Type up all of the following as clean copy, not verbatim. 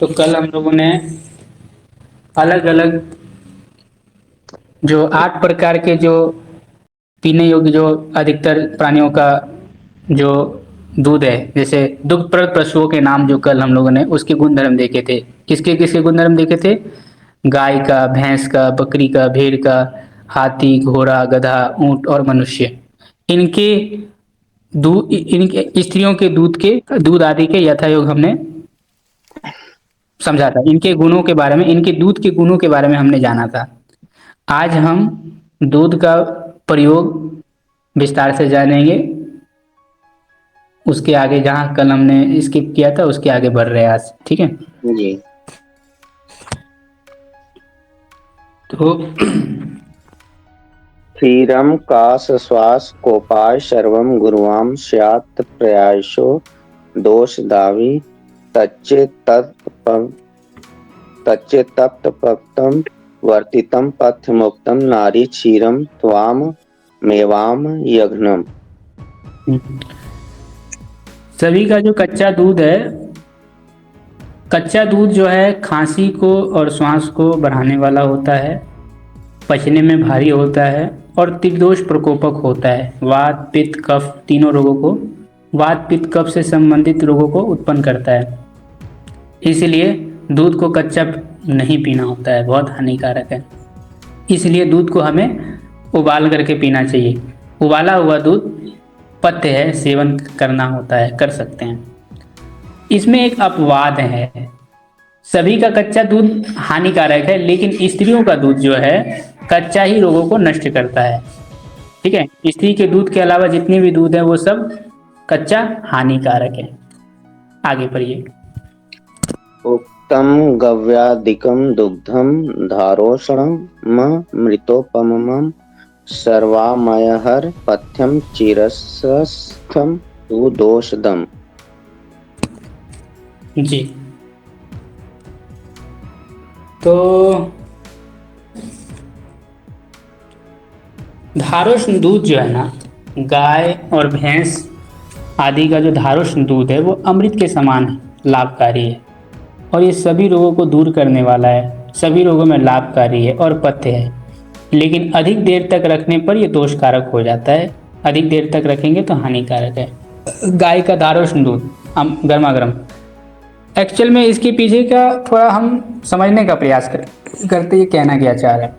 तो कल हम लोगों ने अलग अलग जो 8 प्रकार के जो पीने योग्य जो अधिकतर प्राणियों का जो दूध है, जैसे दुग्धप्रद पशुओं के नाम जो कल हम लोगों ने उसके गुणधर्म देखे थे। किसके किसके गुणधर्म देखे थे? गाय का, भैंस का, बकरी का, भेड़ का, हाथी, घोड़ा, गधा, ऊंट और मनुष्य। इनके दूध, इनके स्त्रियों के दूध आदि के यथायोग हमने समझा था। इनके गुणों के बारे में, इनके दूध के गुणों के बारे में हमने जाना था। आज हम दूध का प्रयोग विस्तार से जानेंगे। उसके आगे जहाँ कल हमने स्किप किया था उसके आगे बढ़ रहे हैं आज, ठीक है? जी। तो क्षीरं काशश्वास कोपाय सर्वं गुरुवां स्यात् प्रयासो दोषदावी तच्चेत्तप्तं वर्तितं पथ्यमुक्तं नारी क्षीरं त्वामेवां यज्ञम्। सभी का जो कच्चा दूध है, कच्चा दूध जो है खांसी को और श्वास को बढ़ाने वाला होता है, पचने में भारी होता है और त्रिदोष प्रकोपक होता है। वात, पित्त, कफ तीनों रोगों को, वात, पित्त, कफ से संबंधित रोगों को उत्पन्न करता है। इसलिए दूध को कच्चा नहीं पीना होता है, बहुत हानिकारक है। इसलिए दूध को हमें उबाल करके पीना चाहिए। उबाला हुआ दूध पथ्य है, सेवन करना होता है, कर सकते हैं। इसमें एक अपवाद है, सभी का कच्चा दूध हानिकारक है, लेकिन स्त्रियों का दूध जो है कच्चा ही रोगों को नष्ट करता है, ठीक है? स्त्री के दूध के अलावा जितने भी दूध है वो सब कच्चा हानिकारक है। आगे पढ़िए। उक्तं गव्यादिकं दुग्धं धारोष्णममृतोपमं सर्वामयहर पथ्यं चिरस्थं सुदोषदम्। जी, तो धारोष्ण दूध जो है ना, गाय और भैंस आदि का जो धारोष्ण दूध है वो अमृत के समान लाभकारी है और ये सभी रोगों को दूर करने वाला है, सभी रोगों में लाभकारी है और पथ्य है। लेकिन अधिक देर तक रखने पर ये दोषकारक हो जाता है, अधिक देर तक रखेंगे तो हानिकारक है। गाय का धारोष्ण दूध गर्मा गर्म, एक्चुअल में इसके पीछे का थोड़ा हम समझने का प्रयास करते ये कहना क्या चाह रहा है।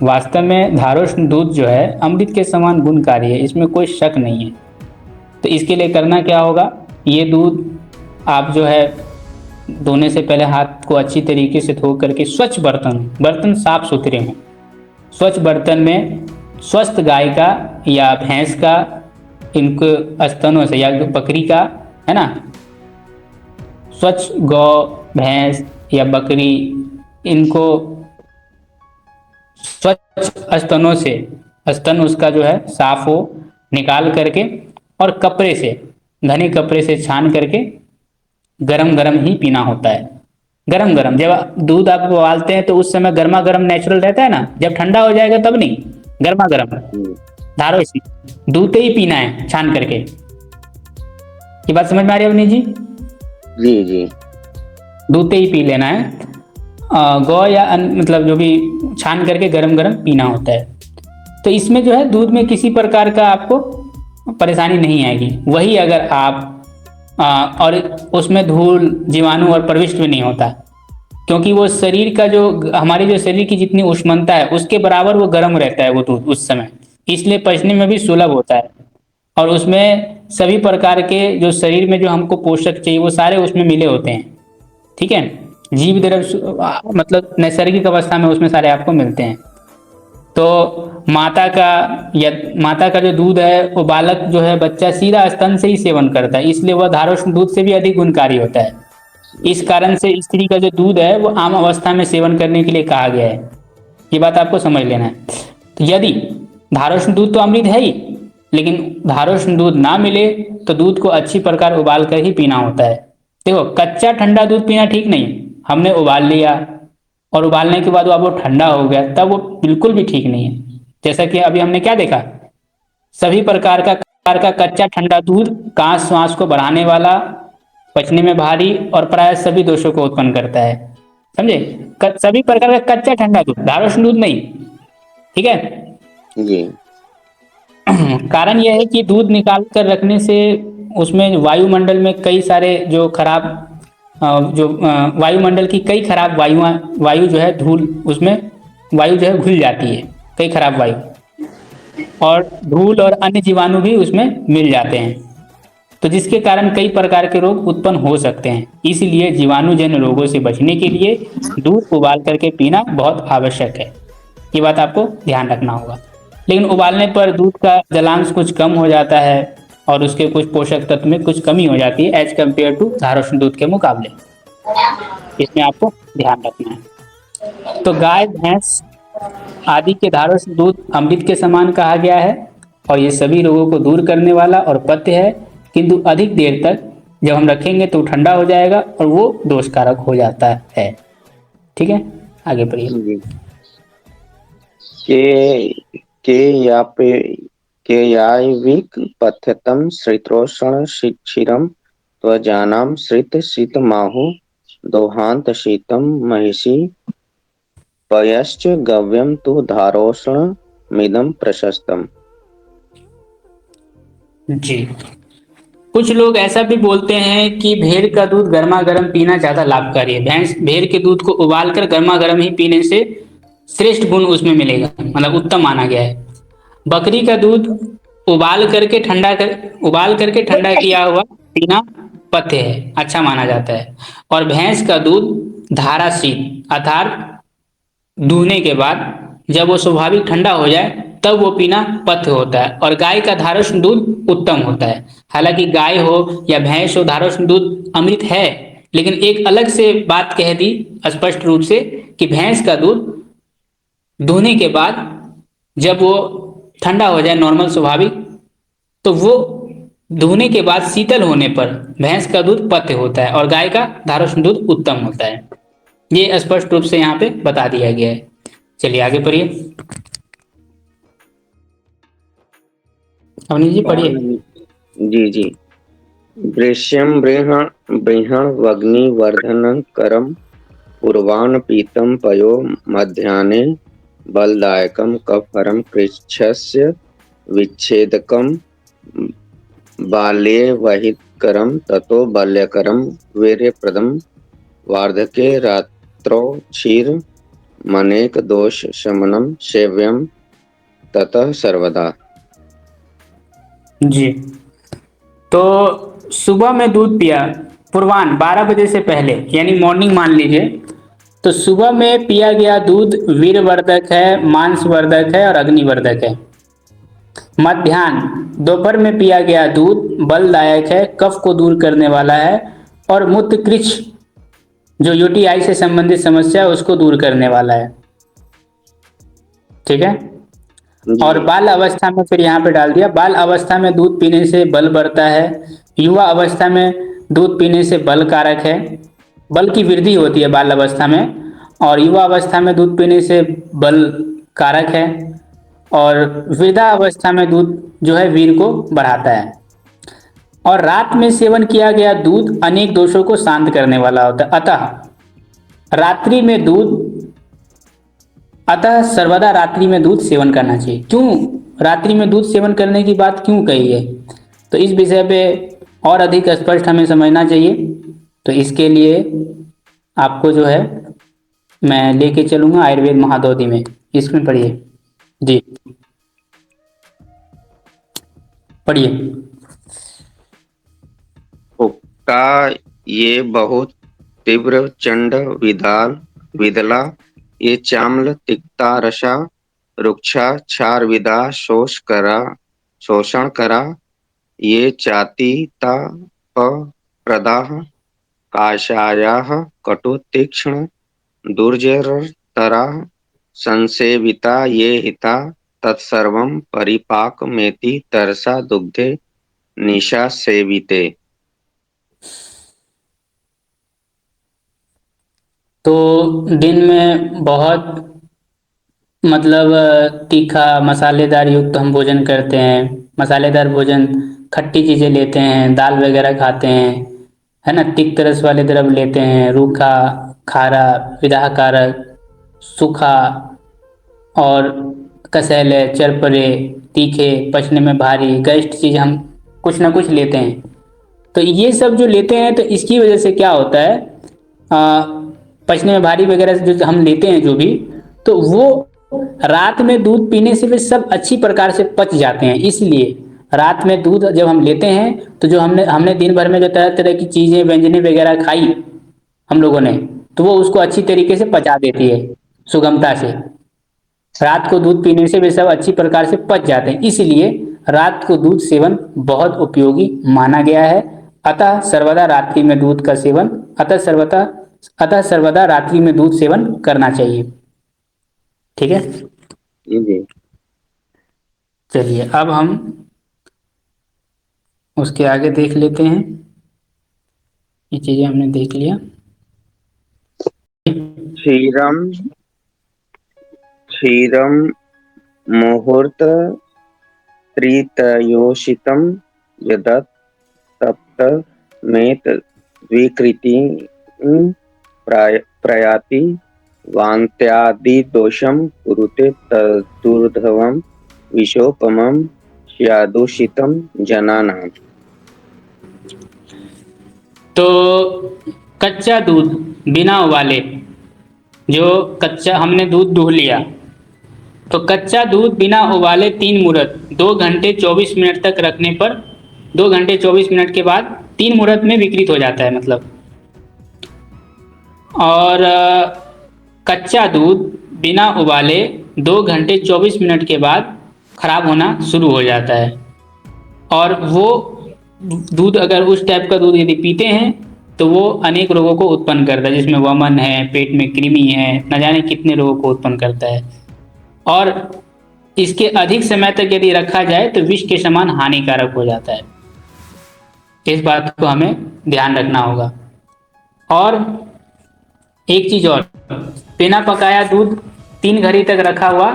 वास्तव में धारोष्ण दूध जो है अमृत के समान गुणकारी है, इसमें कोई शक नहीं है। तो इसके लिए करना क्या होगा, ये दूध आप जो है धोने से पहले हाथ को अच्छी तरीके से धो करके स्वच्छ बर्तन साफ सुथरे हों, स्वच्छ बर्तन में स्वस्थ गाय का या भैंस का, इनको स्तनों से, या बकरी का, है ना, स्वच्छ गौ, भैंस या बकरी, इनको स्वच्छ स्तनों से, स्तन उसका जो है साफ हो, निकाल करके और कपड़े से, घने कपड़े से छान करके गरम गरम ही पीना होता है। गरम गरम, जब दूध आप उबालते हैं तो उस समय गर्मा गर्म नेचुरल रहता है ना, जब ठंडा हो जाएगा तब नहीं, गर्मा गर्म धारो इसी दूध ही पीना है छान करके। ये बात समझ में आ रही है अवनी जी? जी जी। दूध ही पी लेना है, गौ या मतलब जो भी छान करके गरम गरम पीना होता है। तो इसमें जो है दूध में किसी प्रकार का आपको परेशानी नहीं आएगी। वही अगर आप और उसमें धूल, जीवाणु और प्रविष्ट भी नहीं होता, क्योंकि वो शरीर का जो, हमारी जो शरीर की जितनी ऊष्मता है उसके बराबर वो गर्म रहता है वो दूध उस समय, इसलिए पचने में भी सुलभ होता है। और उसमें सभी प्रकार के जो शरीर में जो हमको पोषक चाहिए वो सारे उसमें मिले होते हैं, ठीक है? जीव द्रव्य मतलब नैसर्गिक अवस्था में उसमें सारे आपको मिलते हैं। तो माता का जो दूध है वो बालक जो है बच्चा सीधा स्तन से ही सेवन करता है, इसलिए वह धारोष्ण दूध से भी अधिक गुणकारी होता है। इस कारण से स्त्री का जो दूध है वो आम अवस्था में सेवन करने के लिए कहा गया है। ये बात आपको समझ लेना है। तो यदि धारोष्ण दूध तो अमृत है ही, लेकिन धारोष्ण दूध ना मिले तो दूध को अच्छी प्रकार उबाल कर ही पीना होता है। देखो, कच्चा ठंडा दूध पीना ठीक नहीं, हमने उबाल लिया और उबालने के बाद वो ठंडा हो गया, तब वो बिल्कुल भी ठीक नहीं है। जैसा कि अभी हमने क्या देखा, सभी प्रकार का कच्चा ठंडा दूध कांस श्वास को बढ़ाने वाला पचने में भारी और प्राय सभी दोषों को उत्पन्न करता है। समझे? सभी प्रकार का कच्चा ठंडा दूध, धारोष्ण दूध नहीं। ठीक है। जी कारण यह है कि दूध निकाल कर रखने से उसमें वायुमंडल में कई सारे जो खराब वायुमंडल की कई खराब वायु जो है धूल, उसमें वायु जो है घुल जाती है, कई खराब वायु, और धूल और अन्य जीवाणु भी उसमें मिल जाते हैं, तो जिसके कारण कई प्रकार के रोग उत्पन्न हो सकते हैं। इसलिए जीवाणुजन्य रोगों से बचने के लिए दूध उबाल करके पीना बहुत आवश्यक है। ये बात आपको ध्यान रखना होगा। लेकिन उबालने पर दूध का जलांश कुछ कम हो जाता है और उसके कुछ पोषक तत्व में कुछ कमी हो जाती है एज कम्पेयर टू धारोष्ण दूध के मुकाबले। इसमें आपको ध्यान रखना है। तो गाय, भैंस आदि के धारोष्ण दूध अमृत के समान कहा गया है और ये सभी रोगों को दूर करने वाला और पथ्य है, किंतु अधिक देर तक जब हम रखेंगे तो ठंडा हो जाएगा और वो दोषकारक हो जाता है। ठीक है, आगे बढ़िए। जी के के यापे के यायविक पथ्यतम शीतोष्ण क्षीरम त्वजानाम श्रित शीतमाहु दोहांत शीतम महिषी पयश्च गव्यम तु धारोष्ण मिदम प्रशस्तम। जी, कुछ लोग ऐसा भी बोलते हैं कि भेड़ का दूध गर्मा गर्म पीना ज्यादा लाभकारी है। भेड़ के दूध को उबाल कर गर्मा गर्म ही पीने से श्रेष्ठ गुण उसमें मिलेगा, मतलब उत्तम माना गया है। बकरी का दूध उबाल करके ठंडा किया हुआ पीना पथ्य है, अच्छा माना जाता है। और भैंस का दूध धाराशीत अर्थात दूहने के बाद जब वो स्वाभाविक ठंडा हो जाए तब वो पीना पथ्य होता है। और गाय का धारोष्ण दूध उत्तम होता है। हालांकि गाय हो या भैंस हो, धारोष्ण दूध अमृत है, लेकिन एक अलग से बात कह दी स्पष्ट रूप से कि भैंस का दूध धोने के बाद जब वो ठंडा हो जाए नॉर्मल स्वाभाविक, तो वो धोने के बाद शीतल होने पर भैंस का दूध पथ्य होता है और गाय का धारोष्ण दूध उत्तम होता है। ये स्पष्ट रूप से यहाँ पे बता दिया गया है। चलिए आगे पढ़िए। अवनीश जी पढ़िए। जी जी। वृष्यम बृहण करम पूर्वान पीतम पयो मध्याह्ने बलदायकम कफहरम कृच्छस्य विच्छेदकम बाल्ये वहितकरम ततो बाल्यकरम वीर्यप्रदम वार्धके रात्रौ क्षीर मनेक दोष शमनम सेव्यम ततः सर्वदा। जी, तो सुबह में दूध पिया, पूर्वाह्न 12 बजे से पहले यानी मॉर्निंग मान लीजिए, तो सुबह में पिया गया दूध वीरवर्धक है, मांसवर्धक है और अग्निवर्धक है। मध्याह्न दोपहर में पिया गया दूध बलदायक है, कफ को दूर करने वाला है और मूत्रकृच्छ जो यूटीआई से संबंधित समस्या है उसको दूर करने वाला है। ठीक है। और बाल अवस्था में फिर यहाँ पे डाल दिया, बाल अवस्था में दूध पीने से बल बढ़ता है, युवा अवस्था में दूध पीने से बल कारक है, बल की वृद्धि होती है बाल अवस्था में, और युवा अवस्था में दूध पीने से बल कारक है, और वृद्धा अवस्था में दूध जो है वीर को बढ़ाता है। और रात में सेवन किया गया दूध अनेक दोषों को शांत करने वाला होता है। रात्रि में दूध अतः सर्वदा रात्रि में दूध सेवन करना चाहिए। क्यों रात्रि में दूध सेवन करने की बात क्यों कही है, तो इस विषय पे और अधिक स्पष्ट हमें समझना चाहिए। तो इसके लिए आपको जो है मैं लेके चलूंगा आयुर्वेद महादोधी में, इसमें पढ़िए। जी पढ़िए। उक्ता ये बहुत तीव्र चंड विदला ये चाम्ल तिक्ता रसा रुक्षा क्षार विदा शोषण करा ये चातीता प्रदाह काषायाः कटु तीक्ष्ण दुर्जरतरा संसेविता ये हिता तत्सर्वं परिपाकमेति तरसा दुग्धे निशा सेविते। तो दिन में बहुत मतलब तीखा मसालेदार युक्त हम भोजन करते हैं, मसालेदार भोजन, खट्टी चीज़ें लेते हैं, दाल वगैरह खाते हैं, है ना, तिक्त रस वाले द्रव लेते हैं, रूखा, खारा, विदाह कारक, सूखा और कसैले, चरपरे, तीखे, पचने में भारी, गरिष्ठ चीज हम कुछ ना कुछ लेते हैं। तो ये सब जो लेते हैं तो इसकी वजह से क्या होता है, आ, पचने में भारी वगैरह जो हम लेते हैं जो भी, तो वो रात में दूध पीने से वे सब अच्छी प्रकार से पच जाते हैं। इसलिए रात में दूध जब हम लेते हैं तो जो हमने हमने दिन भर में जो तरह तरह की चीजें व्यंजने वगैरह खाई हम लोगों ने, तो वो उसको अच्छी तरीके से पचा देती है सुगमता से। रात को दूध पीने से वे सब अच्छी प्रकार से पच जाते हैं, इसलिए रात को दूध सेवन बहुत उपयोगी माना गया है। अतः सर्वदा रात्रि में दूध का सेवन अतः सर्वदा रात्रि में दूध सेवन करना चाहिए। ठीक है। जी जी। चलिए अब हम उसके आगे देख लेते हैं। ये चीजें हमने देख लिया। क्षीरम क्षीरम मुहूर्त त्रितयोषितम यदत् सप्त मेत द्विकृति प्रयाति वान्त्यादि दोषम कुरुते तदुर्ध्वम विशोपमं स्यादूषितम जनानाम्। तो कच्चा दूध बिना उबाले, जो कच्चा हमने दूध दूह लिया, तो कच्चा दूध बिना उबाले 3 मुहूर्त 2 घंटे 24 मिनट तक रखने पर 2 घंटे 24 मिनट के बाद 3 मुहूर्त में विकृत हो जाता है मतलब। और कच्चा दूध बिना उबाले 2 घंटे 24 मिनट के बाद खराब होना शुरू हो जाता है। और वो दूध, अगर उस टाइप का दूध यदि पीते हैं तो वो अनेक रोगों को उत्पन्न करता है, जिसमें वमन है, पेट में कृमि है, न जाने कितने रोगों को उत्पन्न करता है। और इसके अधिक समय तक यदि रखा जाए तो विष के समान हानिकारक हो जाता है। इस बात को हमें ध्यान रखना होगा। और एक चीज और, बिना पकाया दूध 3 घड़ी तक रखा हुआ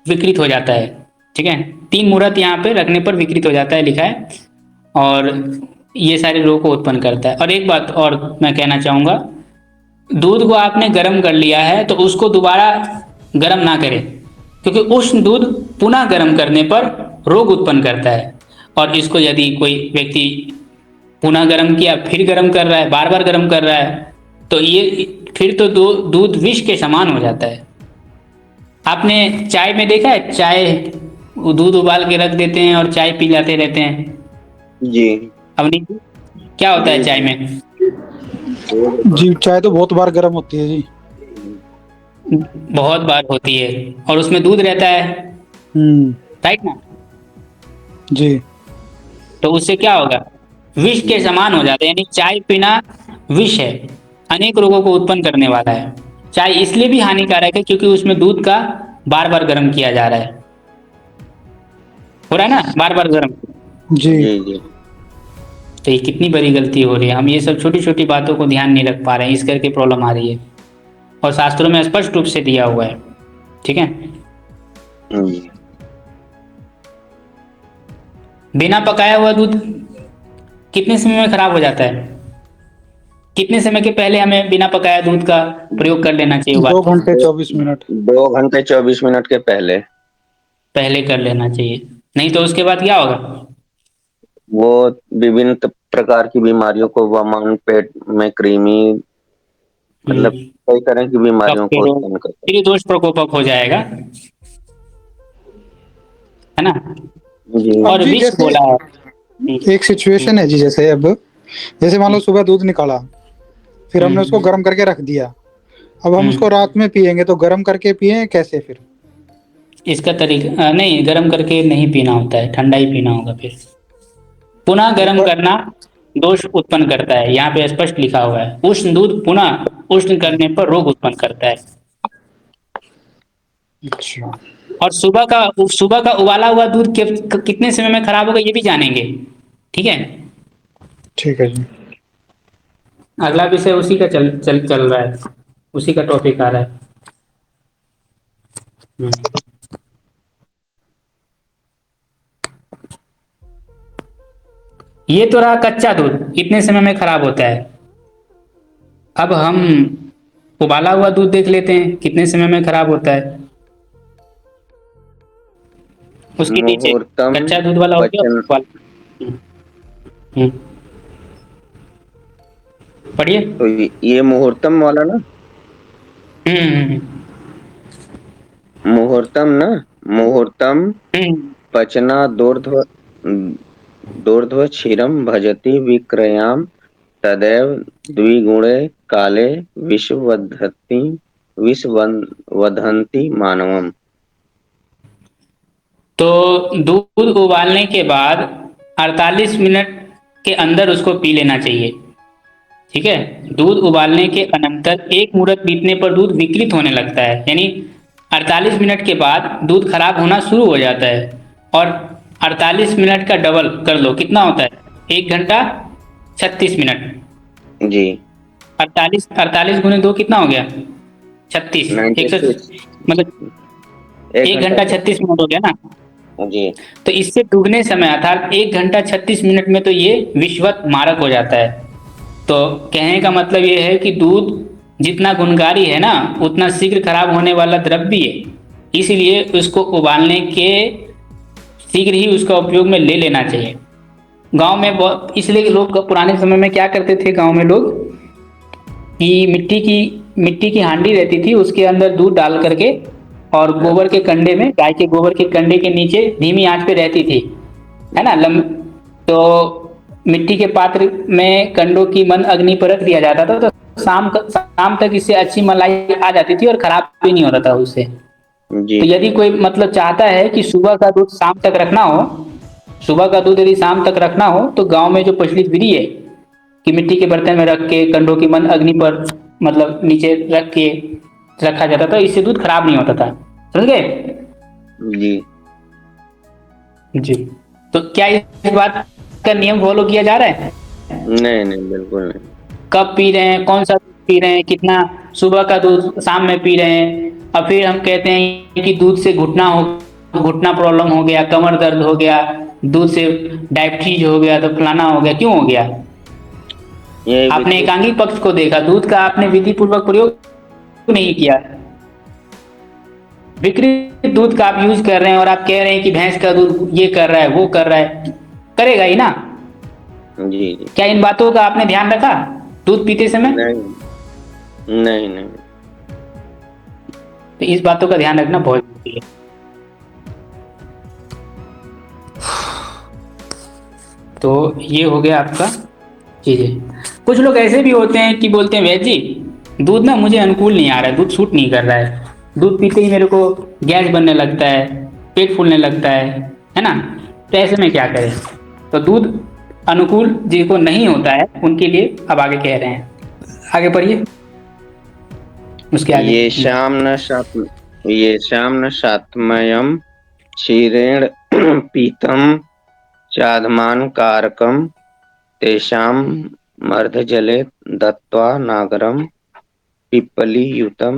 विकृत हो जाता है। ठीक है, 3 मुहूर्त यहाँ पे रखने पर विकृत हो जाता है लिखा है, और ये सारे रोग को उत्पन्न करता है। और एक बात और मैं कहना चाहूंगा, दूध को आपने गर्म कर लिया है तो उसको दोबारा गर्म ना करें, क्योंकि उष्ण दूध पुनः गर्म करने पर रोग उत्पन्न करता है। और इसको यदि कोई व्यक्ति पुनः गर्म किया, फिर गर्म कर रहा है, बार बार गर्म कर रहा है, तो ये फिर तो दूध विष के समान हो जाता है। आपने चाय में देखा है, चाय दूध उबाल के रख देते हैं और चाय पी जाते रहते हैं। जी अब नहीं, क्या होता है जी चाय जी। में? जी चाय तो बहुत बार गर्म होती है जी। बहुत बार होती है, और उसमें दूध रहता है, हम्म। राइट ना? जी। तो उससे क्या होगा, विष के समान हो जाता है। यानी चाय पीना विष है, अनेक रोगों को उत्पन्न करने वाला है। चाय इसलिए भी हानिकारक है क्योंकि उसमें दूध का बार बार गर्म किया जा रहा है, हो रहा है ना, बार बार गर्म। जी। जी जी। तो ये कितनी बड़ी गलती हो रही है, हम ये सब छोटी छोटी बातों को ध्यान नहीं रख पा रहे हैं, इस करके प्रॉब्लम आ रही है। और शास्त्रों में स्पष्ट रूप से दिया हुआ है। ठीक है। हम्म। बिना पकाया हुआ दूध कितने समय में खराब हो जाता है? कितने समय के पहले हमें बिना पकाया दूध का प्रयोग कर लेना चाहिए, दो उबाल घंटे 24 मिनट 2 घंटे 24 मिनट के पहले। पहले कर लेना चाहिए, नहीं तो उसके बाद क्या होगा? वो विभिन्न प्रकार की बीमारियों को, वमन, पेट में कृमि, मतलब कई तरह की बीमारियों कफ को रोग, उत्पन्न करता फिर दोष प्रकोपक हो जाएगा, है ना? है। जी अब और जी विष जैसे बोला है। एक सिचुएशन है जी, जैसे अब जैसे मान लो सुबह दूध निकाला, फिर हमने उसको हम्म, गर्म करके रख दिया। अब हम उसको हम्म। रात में पियेंगे तो गर्म करके पिए कैसे फिर? इसका तरीका नहीं, गर्म करके नहीं पीना होता है, ठंडा ही पीना होगा फिर। पुनः तो गर्म करना दोष उत्पन्न करता है, यहाँ पे स्पष्ट लिखा हुआ है, उष्ण दूध पुनः उष्ण करने पर रोग उत्पन्न करता है। अच्छा। और सुबह का उबाला हुआ दूध कितने समय में खराब होगा ये भी जानेंगे। ठीक है। ठीक है जी। अगला विषय उसी का चल रहा है, उसी का टॉपिक आ रहा है। हम्म। ये तो रहा कच्चा दूध, इतने समय में खराब होता है। अब हम उबाला हुआ दूध देख लेते हैं कितने समय में खराब होता है। उसके नीचे मुहूर्तम कच्चा दूध वाला हो गया, पचन उबाला। हम्म, पढ़िए। तो ये मुहूर्तम वाला ना, हम्म मुहूर्तम ना, मुहूर्तम हम्म पचना दूर्ध्व क्षीरम भजति विक्रयाम तदैव द्विगुणे काले विषवदन्ति मानवम। तो दूध उबालने के बाद 48 मिनट के अंदर उसको पी लेना चाहिए। ठीक है, दूध उबालने के अनंतर एक मुहूर्त बीतने पर दूध विकृत होने लगता है, यानी 48 मिनट के बाद दूध खराब होना शुरू हो जाता है। और 48 मिनट का डबल कर लो, कितना होता है? 1 घंटा 36 मिनट। जी 48 48 गुने 2 कितना हो गया? 36। 96 मतलब एक 1 घंटा 36 मिनट हो गया ना। जी तो इससे दुगने समय अर्थात 1 घंटा 36 मिनट में तो ये विषवत मारक हो जाता है। तो कहने का मतलब ये है कि दूध जितना गुणकारी है ना, उतना शीघ्र खराब होने वाला द्रव्य है। इसलिए उसको उबालने के शीघ्र ही उसका उपयोग में ले लेना चाहिए। गांव में बहुत, इसलिए लोग पुराने समय में क्या करते थे गांव में लोग, कि मिट्टी की हांडी रहती थी, उसके अंदर दूध डाल करके और गोबर के कंडे में, गाय के गोबर के कंडे के नीचे धीमी आंच पे रहती थी, है ना। तो मिट्टी के पात्र में कंडों की मंद अग्नि पर रख दिया जाता था, तो शाम तक इससे अच्छी मलाई आ जाती थी और खराब भी नहीं होता था उससे। जी तो यदि कोई मतलब चाहता है कि सुबह का दूध शाम तक रखना हो, सुबह का दूध यदि शाम तक रखना हो, तो गांव में जो प्रचलित विधि है कि मिट्टी के बर्तन में रख के कंडों की मंद अग्नि पर मतलब नीचे रख के रखा जाता था, इससे दूध खराब नहीं होता था। समझ गए? जी जी। तो क्या इस बात का नियम फॉलो किया जा रहा है? नहीं नहीं बिल्कुल नहीं। कब पी रहे हैं, कौन सा दूध पी रहे हैं, कितना, सुबह का दूध शाम में पी रहे हैं। और फिर हम कहते हैं कि दूध से घुटना प्रॉब्लम हो गया, कमर दर्द हो गया, दूध से डायबिटीज हो गया, तो फलाना हो गया। क्यों हो गया? ये आपने एकांगी पक्ष को देखा, दूध का आपने विधि पूर्वक प्रयोग नहीं किया, विकृत दूध का आप यूज कर रहे हैं और आप कह रहे हैं कि भैंस का दूध ये कर रहा है वो कर रहा है, करेगा ही ना। जी जी क्या इन बातों का आपने ध्यान रखा दूध पीते समय? नहीं नहीं नहीं। तो इस बातों का ध्यान रखना बहुत जरूरी है। तो ये हो गया आपका चीजें। कुछ लोग ऐसे भी होते हैं कि बोलते हैं वैद जी, दूध ना मुझे अनुकूल नहीं आ रहा है, दूध सूट नहीं कर रहा है, दूध पीते ही मेरे को गैस बनने लगता है, पेट फूलने लगता है ना। तो ऐसे में क्या करें? तो दूध अनुकूल जिनको नहीं होता है उनके लिए अब आगे कह रहे हैं, आगे पढ़िए उसके आगे। ये शाम न सात्मयम क्षीरेण पीतम चाधमान कारकम तेषां मर्धजले दत्त्वा नागरम पिप्पलीयुतम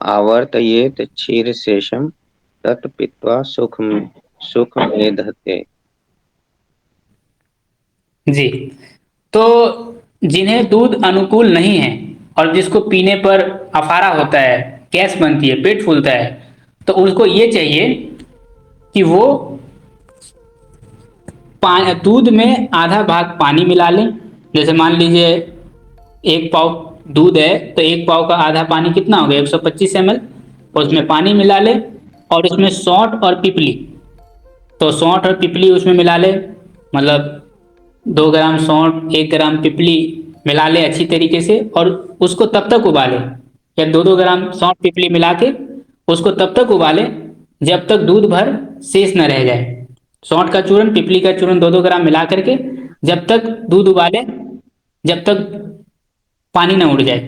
आवर्तयेत क्षीरशेषम तत् पीत्वा सुखमेधते। जी। तो जिन्हें दूध अनुकूल नहीं है और जिसको पीने पर अफारा होता है, गैस बनती है, पेट फूलता है, तो उसको ये चाहिए कि वो दूध में आधा भाग पानी मिला लें। जैसे मान लीजिए 1 पाव दूध है तो 1 पाव का आधा पानी कितना हो गया? 125 ml। और उसमें पानी मिला ले और उसमें सौंठ और पिपली, तो सौंठ और पिपली उसमें मिला ले, मतलब 2 ग्राम सौंठ 1 ग्राम पिपली मिला ले अच्छी तरीके से, और उसको तब तक उबाले, या 2-2 ग्राम सौंठ पिपली मिला के उसको तब तक उबाले जब तक दूध भर शेष न रह जाए। सौंठ का चूर्ण पिपली का चूर्ण 2-2 ग्राम मिला करके जब तक दूध उबाले, जब तक पानी ना उड़ जाए।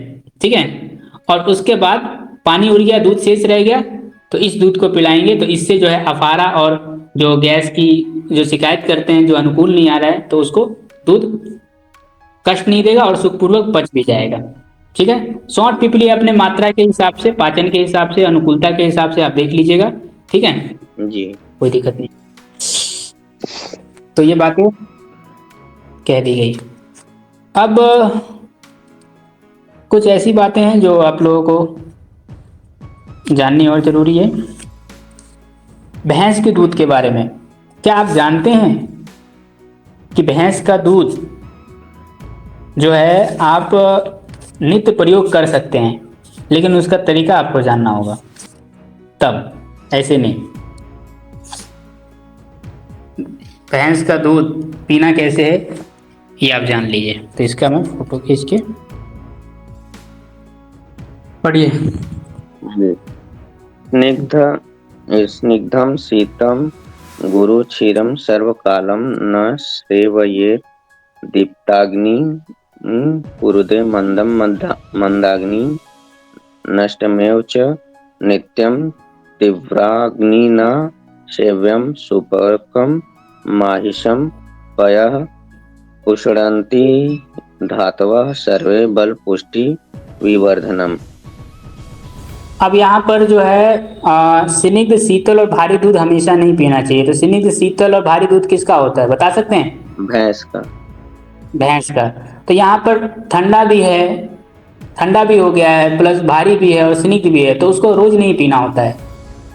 ठीक है, और उसके बाद पानी उड़ गया, दूध शेष रह गया, तो इस दूध को पिलाएंगे। तो इससे जो है अफारा और जो गैस की जो शिकायत करते हैं, जो अनुकूल नहीं आ रहा है, तो उसको दूध कष्ट नहीं देगा और सुखपूर्वक पच भी जाएगा। ठीक है, सौंठ पिपली अपने मात्रा के हिसाब से, पाचन के हिसाब से, अनुकूलता के हिसाब से आप देख लीजिएगा। ठीक है, जी कोई दिक्कत नहीं। तो ये बातें कह दी गई। अब कुछ ऐसी बातें हैं जो आप लोगों को जाननी और ज़रूरी है। भैंस के दूध के बारे में क्या आप जानते हैं कि भैंस का दूध जो है आप नित्य प्रयोग कर सकते हैं, लेकिन उसका तरीका आपको जानना होगा, तब ऐसे नहीं। भैंस का दूध पीना कैसे है ये आप जान लीजिए। तो इसका मैं फोटो खींच के पढ़िए। स्निग्धम शीतम गुरु क्षीरम सर्वकालम न सेवयेत दीप्ताग्नि कुरुदे मंदम मंदाग्नि नष्टमेव च नित्यम तीव्राग्नि न सेव्यम सुपर्कम माहिषम पयः पुष्णन्ति धातवः सर्वे बल पुष्टि विवर्धनम। अब यहाँ पर जो है स्निग्ध शीतल और भारी दूध हमेशा नहीं पीना चाहिए। तो स्निग्ध शीतल और भारी दूध किसका होता है बता सकते हैं? भैंस का। भैंस का। तो यहाँ पर ठंडा भी है, ठंडा भी हो गया है, प्लस भारी भी है और स्निग्ध भी है, तो उसको रोज नहीं पीना होता है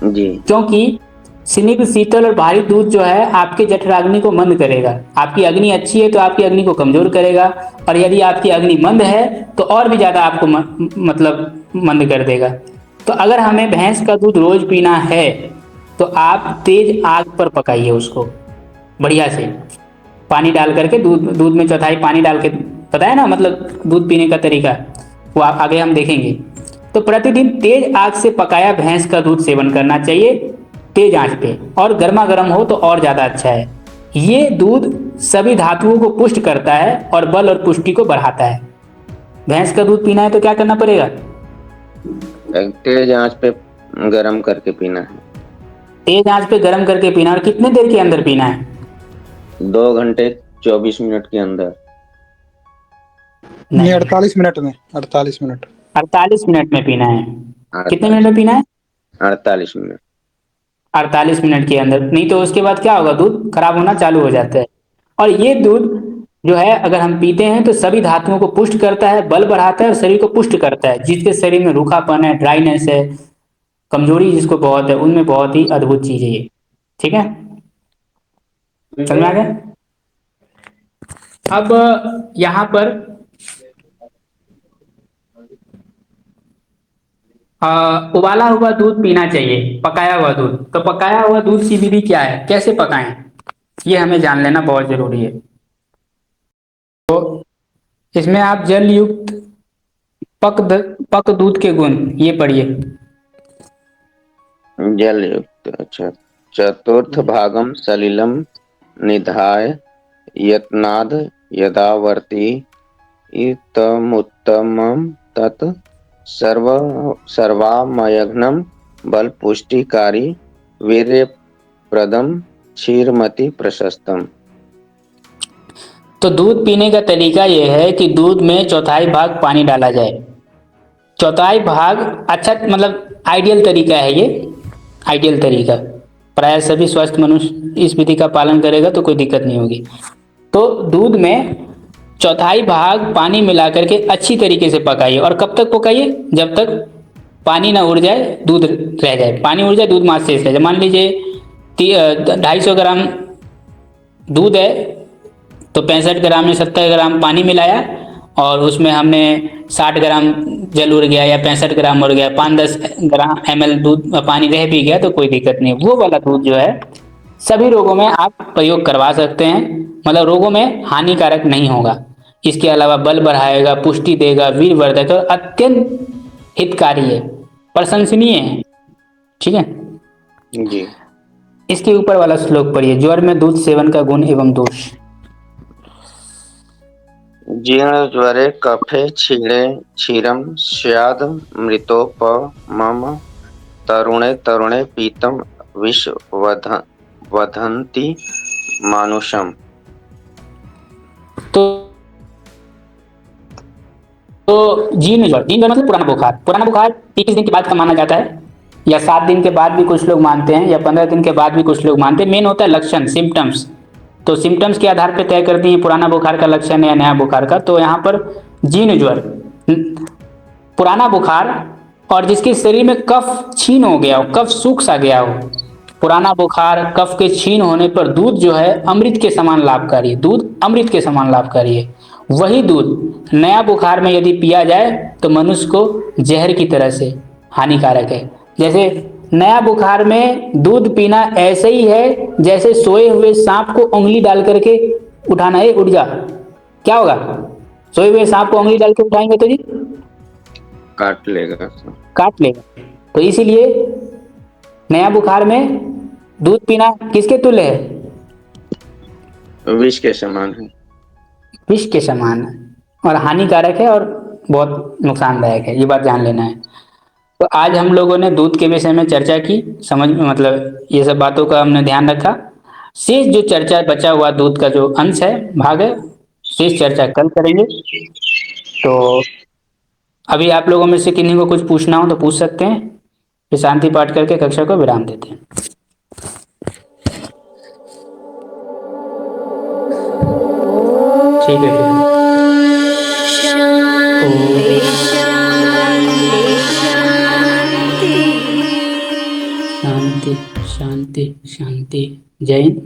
जी, क्योंकि स्निग्ध शीतल और भारी दूध जो है आपके जठराग्नि को मंद करेगा। आपकी अग्नि अच्छी है तो आपकी अग्नि को कमजोर करेगा, और यदि आपकी अग्नि मंद है तो और भी ज्यादा आपको मतलब मंद कर देगा। तो अगर हमें भैंस का दूध रोज पीना है तो आप तेज आग पर पकाइए उसको बढ़िया से, पानी डाल करके दूध में चौथाई पानी डाल के, पता है ना मतलब दूध पीने का तरीका, वो आगे हम देखेंगे। तो प्रतिदिन तेज आग से पकाया भैंस का दूध सेवन करना चाहिए तेज आंच पे, और गर्मा गर्म हो तो और ज्यादा अच्छा है। ये दूध सभी धातुओं को पुष्ट करता है और बल और पुष्टि को बढ़ाता है। भैंस का दूध पीना है तो क्या करना पड़ेगा? तेज आंच पे गरम करके पीना है। तेज आंच पे गरम करके पीना, और कितने देर के अंदर पीना है? 2 घंटे 24 मिनट के अंदर। नहीं, 48 मिनट में। 48 मिनट 48 मिनट में पीना है। कितने मिनट में पीना है? 48 मिनट। 48 मिनट के अंदर, नहीं तो उसके बाद क्या होगा, दूध खराब होना चालू हो जाता है। और ये दूध जो है अगर हम पीते हैं तो सभी धातुओं को पुष्ट करता है, बल बढ़ाता है और शरीर को पुष्ट करता है। जिसके शरीर में रूखापन है, ड्राइनेस है, कमजोरी जिसको बहुत है, उनमें बहुत ही अद्भुत चीज है ये। ठीक है, समझ में आ गया? अब यहाँ पर उबाला हुआ दूध पीना चाहिए, पकाया हुआ दूध। तो पकाया हुआ दूध की विधि क्या है, कैसे पकाएं, ये हमें जान लेना बहुत जरूरी है। तो इसमें आप जल युक्त पक दूध के गुण ये पढ़िए। जल युक्त, अच्छा। चतुर्थ भागम सलिलम निधाय यत्नाद यदावर्ती इतमुत्तमं तत् सर्वामयघ्नं बल पुष्टिकारी वीर्यप्रदम क्षीरमति प्रशस्तम। तो दूध पीने का तरीका यह है कि दूध में चौथाई भाग पानी डाला जाए। चौथाई भाग अच्छा मतलब आइडियल तरीका है ये, आइडियल तरीका। प्राय सभी स्वस्थ मनुष्य इस विधि का पालन करेगा तो कोई दिक्कत नहीं होगी। तो दूध में चौथाई भाग पानी मिला करके अच्छी तरीके से पकाइए। और कब तक पकाइए? जब तक पानी ना उड़ जाए, दूध रह जाए। पानी उड़ जाए, दूध मास शेष रह जाए। मान लीजिए 250 ग्राम दूध है तो 65 ग्राम में 70 ग्राम पानी मिलाया, और उसमें हमने 60 ग्राम जल उड़ गया या 65 ग्राम उड़ गया, 5-10 ग्राम ml दूध पानी रह भी गया तो कोई दिक्कत नहीं। वो वाला दूध जो है सभी रोगों में आप प्रयोग करवा सकते हैं, मतलब रोगों में हानिकारक नहीं होगा। इसके अलावा बल बढ़ाएगा, पुष्टि देगा, वीर वर्धक और अत्यंत हितकारी है, प्रशंसनीय है। ठीक है जी। इसके ऊपर वाला श्लोक पढ़िए। ज्वर में दूध सेवन का गुण एवं दोष। जीर्ण ज्वरे कफे क्षीणे क्षीरम स्याद मृतोपमम तरुणे तरुणे पीतम विष वधन्ति मानुषम। तो जीर्ण ज्वर मतलब पुराना बुखार। पुराना बुखार 21 दिन के बाद का माना जाता है, या 7 दिन के बाद भी कुछ लोग मानते हैं, या 15 दिन के बाद भी कुछ लोग मानते हैं। मेन होता है लक्षण, सिम्टम्स। तो सिम्टम्स के आधार पर तय करती हैं पुराना बुखार का लक्षण या नया बुखार का। तो यहाँ पर जीर्ण ज्वर, पुराना बुखार और जिसके शरीर में कफ छीन हो गया हो, कफ सूख सा गया हो, पुराना बुखार कफ के छीन होने पर दूध जो है अमृत के समान लाभकारी है, दूध अमृत के समान लाभकारी है। वही दूध नया बुखार में यदि पिया जाए तो मनुष्य को जहर की तरह से हानिकारक है। जैसे नया बुखार में दूध पीना ऐसे ही है जैसे सोए हुए सांप को उंगली डाल करके उठाना है, उठ जा, क्या होगा? सोए हुए सांप को उंगली डाल के उठाएंगे तो जी काट लेगा। काट लेगा। तो इसीलिए नया बुखार में दूध पीना किसके तुल्य है? विष के समान है। विष के समान है और हानिकारक है और बहुत नुकसानदायक है, ये बात जान लेना है। तो आज हम लोगों ने दूध के विषय में चर्चा की, समझ मतलब ये सब बातों का हमने ध्यान रखा। शेष जो चर्चा बचा हुआ दूध का जो अंश है, भाग है, शेष चर्चा कल करेंगे। तो अभी आप लोगों में से किन्हीं को कुछ पूछना हो तो पूछ सकते हैं, फिर शांति पाठ करके कक्षा को विराम देते हैं। ठीक है, ठीक है। शांति शांति शांति। जय हिंद।